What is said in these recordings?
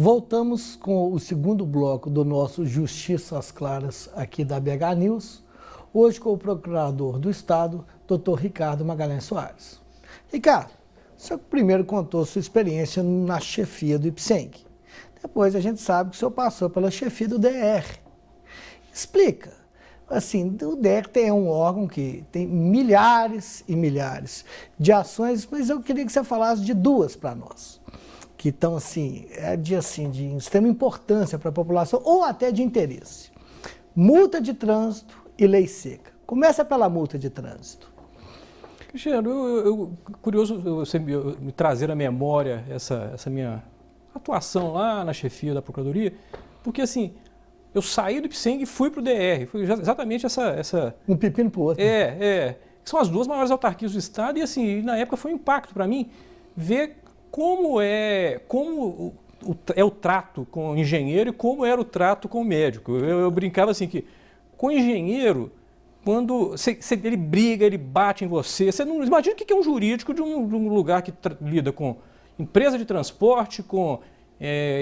Voltamos com o segundo bloco do nosso Justiça às Claras aqui da BH News, hoje com o Procurador do Estado, Dr. Ricardo Magalhães Soares. Ricardo, o senhor primeiro contou sua experiência na chefia do IPSENG. Depois a gente sabe que o senhor passou pela chefia do DR. Explica. Assim, o DR é um órgão que tem milhares e milhares de ações, mas eu queria que você falasse de duas para nós, que estão de extrema importância para a população ou até de interesse. Multa de trânsito e lei seca. Começa pela multa de trânsito. Cristiano, curioso você me trazer à memória essa minha atuação lá na chefia da Procuradoria, porque assim, eu saí do IPSENG e fui para o DR, foi exatamente essa... Um pepino para o outro. Que são as duas maiores autarquias do Estado e assim, na época foi um impacto para mim ver como é o trato com o engenheiro e como era o trato com o médico. Eu brincava assim que com o engenheiro, quando ele briga, ele bate em você, você não imagina o que é um jurídico de um lugar que lida com empresa de transporte, com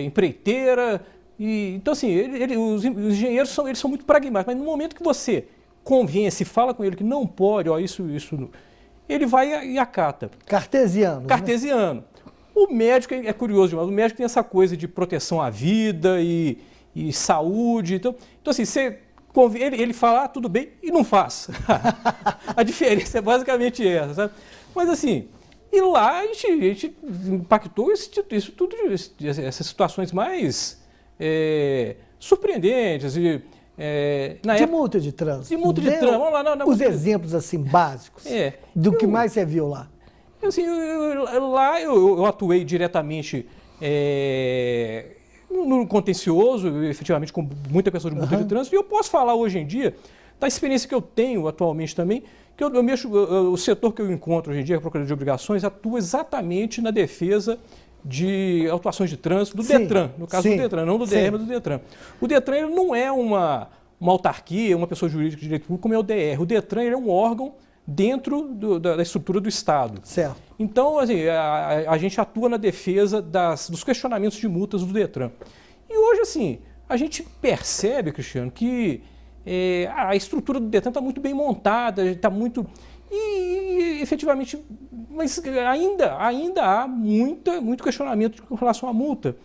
empreiteira. Então assim, os engenheiros são muito pragmáticos, mas no momento que você convence, fala com ele que não pode, isso, ele vai e acata. Cartesiano. Cartesiano. Né? O médico é curioso demais, o médico tem essa coisa de proteção à vida e saúde. Então assim, ele fala, tudo bem, e não faz. A diferença é basicamente essa, sabe? Mas assim, e lá a gente impactou isso tudo, essas situações mais surpreendentes. Multa de trânsito. De multa de trânsito. Vamos lá, os exemplos assim básicos do que mais você viu lá. Assim, lá eu atuei diretamente no contencioso, efetivamente com muita questão de multa de trânsito, e eu posso falar hoje em dia, da experiência que eu tenho atualmente também, que eu mexo, o setor que eu encontro hoje em dia, a Procuradoria de Obrigações, atua exatamente na defesa de autuações de trânsito do Detran, no caso do Detran, não do DR, mas do Detran. O Detran ele não é uma autarquia, uma pessoa jurídica de direito público, como é o DR. O Detran ele é um órgão dentro da estrutura do Estado. Certo. Então, assim, a gente atua na defesa dos questionamentos de multas do Detran. E hoje, assim, a gente percebe, Cristiano, que a estrutura do Detran está muito bem montada, está muito... E efetivamente, mas ainda há muito questionamento com relação à multa.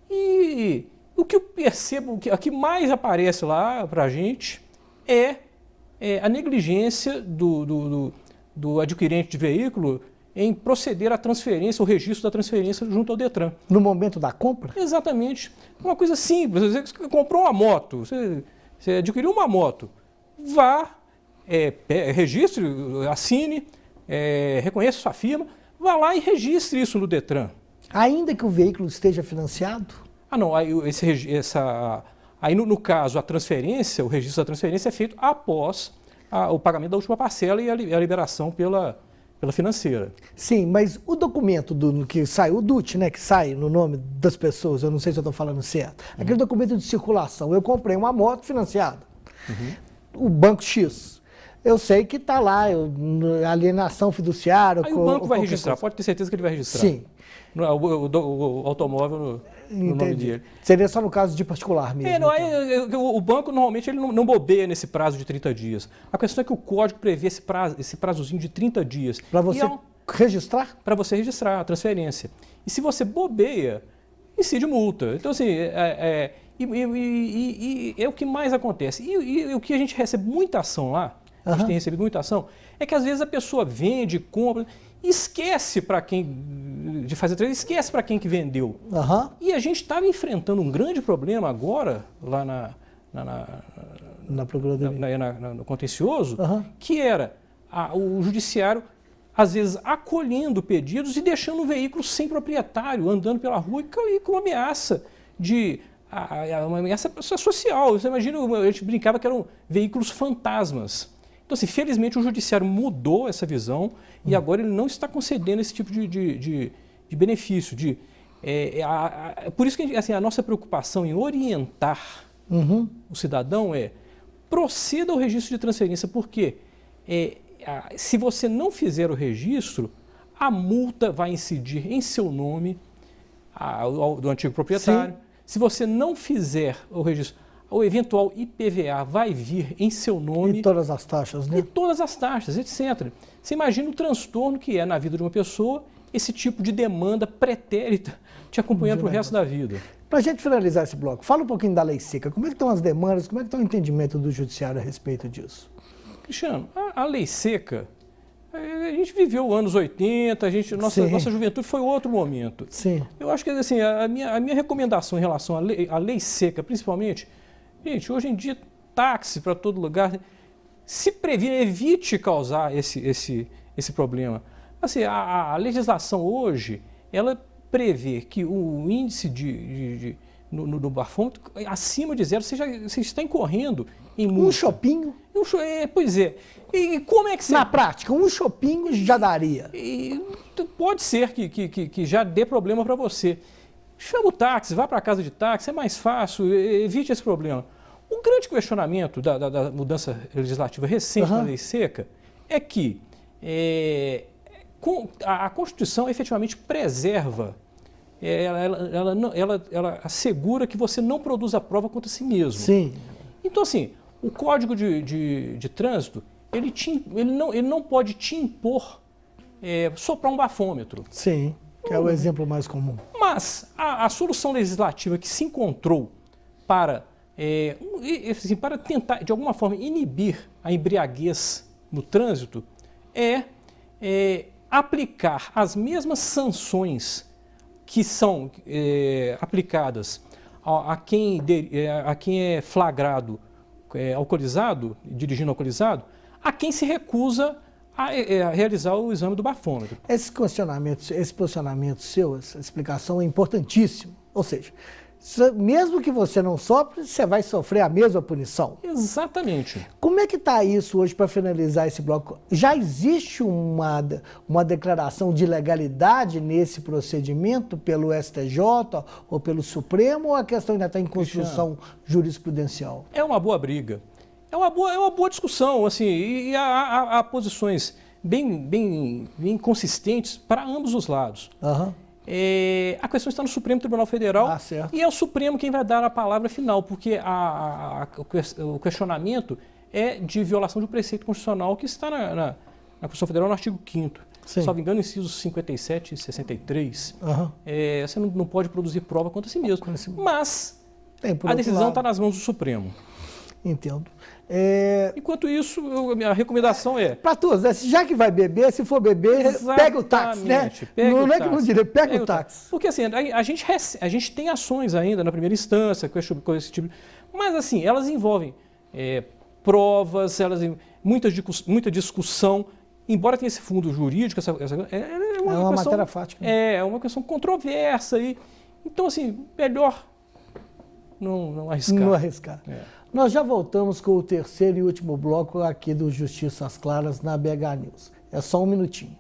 E o que eu percebo, o que mais aparece lá para a gente é a negligência do adquirente de veículo em proceder à transferência, o registro da transferência junto ao Detran. No momento da compra? Exatamente. Uma coisa simples. Você comprou uma moto, você adquiriu uma moto, vá, registre, assine, reconheça sua firma, vá lá e registre isso no Detran. Ainda que o veículo esteja financiado? Ah, não. Aí, no caso, a transferência, o registro da transferência é feito após o pagamento da última parcela e a liberação pela financeira. Sim, mas o documento que sai, o DUT, né, que sai no nome das pessoas, eu não sei se eu estou falando certo, aquele documento de circulação, eu comprei uma moto financiada, o Banco X. Eu sei que está lá, alienação fiduciária. Aí o banco vai registrar, pode ter certeza que ele vai registrar. Sim. O automóvel no nome dele. Seria só no caso de particular mesmo. O banco normalmente ele não bobeia nesse prazo de 30 dias. A questão é que o código prevê esse prazozinho de 30 dias. Para você registrar? Para você registrar a transferência. E se você bobeia, incide multa. Então, assim, é o que mais acontece. E o que a gente recebe muita ação lá, a gente tem recebido muita ação, é que às vezes a pessoa vende, compra, esquece para quem de fazer trade, esquece para quem que vendeu. E a gente estava enfrentando um grande problema agora, lá na Procuradoria, no contencioso, que era o judiciário, às vezes, acolhendo pedidos e deixando o veículo sem proprietário, andando pela rua e com ameaça uma ameaça social. Você imagina, a gente brincava que eram veículos fantasmas. Então, assim, felizmente o judiciário mudou essa visão e agora ele não está concedendo esse tipo de benefício. Por isso que assim, a nossa preocupação em orientar o cidadão proceda ao registro de transferência, porque se você não fizer o registro, a multa vai incidir em seu nome do antigo proprietário. Sim. Se você não fizer o registro, o eventual IPVA vai vir em seu nome. E todas as taxas, né? E todas as taxas, etc. Você imagina o transtorno que é na vida de uma pessoa esse tipo de demanda pretérita te acompanhando para o resto da vida. Para a gente finalizar esse bloco, fala um pouquinho da lei seca. Como é que estão as demandas, como é que está o entendimento do judiciário a respeito disso? Cristiano, a lei seca, a gente viveu anos 80, nossa juventude foi outro momento. Sim. Eu acho que assim, a minha recomendação em relação à lei seca, principalmente, gente, hoje em dia, táxi para todo lugar, se previne, evite causar esse problema. Assim, a legislação hoje, ela prevê que o índice no bafômetro acima de 0, você está incorrendo em multa. Um shopping? Pois é. E como é que você... Na prática, um shopping já daria. Pode ser que já dê problema para você. Chama o táxi, vá para a casa de táxi, é mais fácil, evite esse problema. O grande questionamento da mudança legislativa recente na lei seca é que a Constituição efetivamente preserva, ela assegura que você não produza prova contra si mesmo. Sim. Então, assim, o Código de Trânsito, ele não pode te impor soprar um bafômetro. Sim, que é o exemplo mais comum. Mas a solução legislativa que se encontrou para tentar, de alguma forma, inibir a embriaguez no trânsito é aplicar as mesmas sanções que são aplicadas a quem é flagrado alcoolizado, dirigindo alcoolizado, a quem se recusa a realizar o exame do bafômetro. Esse posicionamento seu, essa explicação é importantíssimo. Ou seja, mesmo que você não sofre, você vai sofrer a mesma punição. Exatamente. Como é que está isso hoje para finalizar esse bloco? Já existe uma declaração de legalidade nesse procedimento pelo STJ ou pelo Supremo, ou a questão ainda está em construção jurisprudencial? É uma boa briga. É uma boa discussão, assim, e há posições bem consistentes para ambos os lados. A questão está no Supremo Tribunal Federal e é o Supremo quem vai dar a palavra final, porque o questionamento é de violação de um preceito constitucional que está na Constituição Federal no artigo 5º. Se não me engano, incisos 57 e 63. Você não pode produzir prova contra si mesmo. Mas a decisão está nas mãos do Supremo. Entendo. Enquanto isso, a recomendação é... Para todos, né? Já que vai beber, se for beber, pega o táxi, né? Não é que não diria, pega o táxi. Porque assim, a gente tem ações ainda na primeira instância com esse tipo, mas assim, elas envolvem provas, muita discussão, embora tenha esse fundo jurídico, é uma matéria fática. É uma questão controversa. Então assim, melhor não arriscar. Não arriscar. Nós já voltamos com o terceiro e último bloco aqui do Justiça às Claras na BH News. É só um minutinho.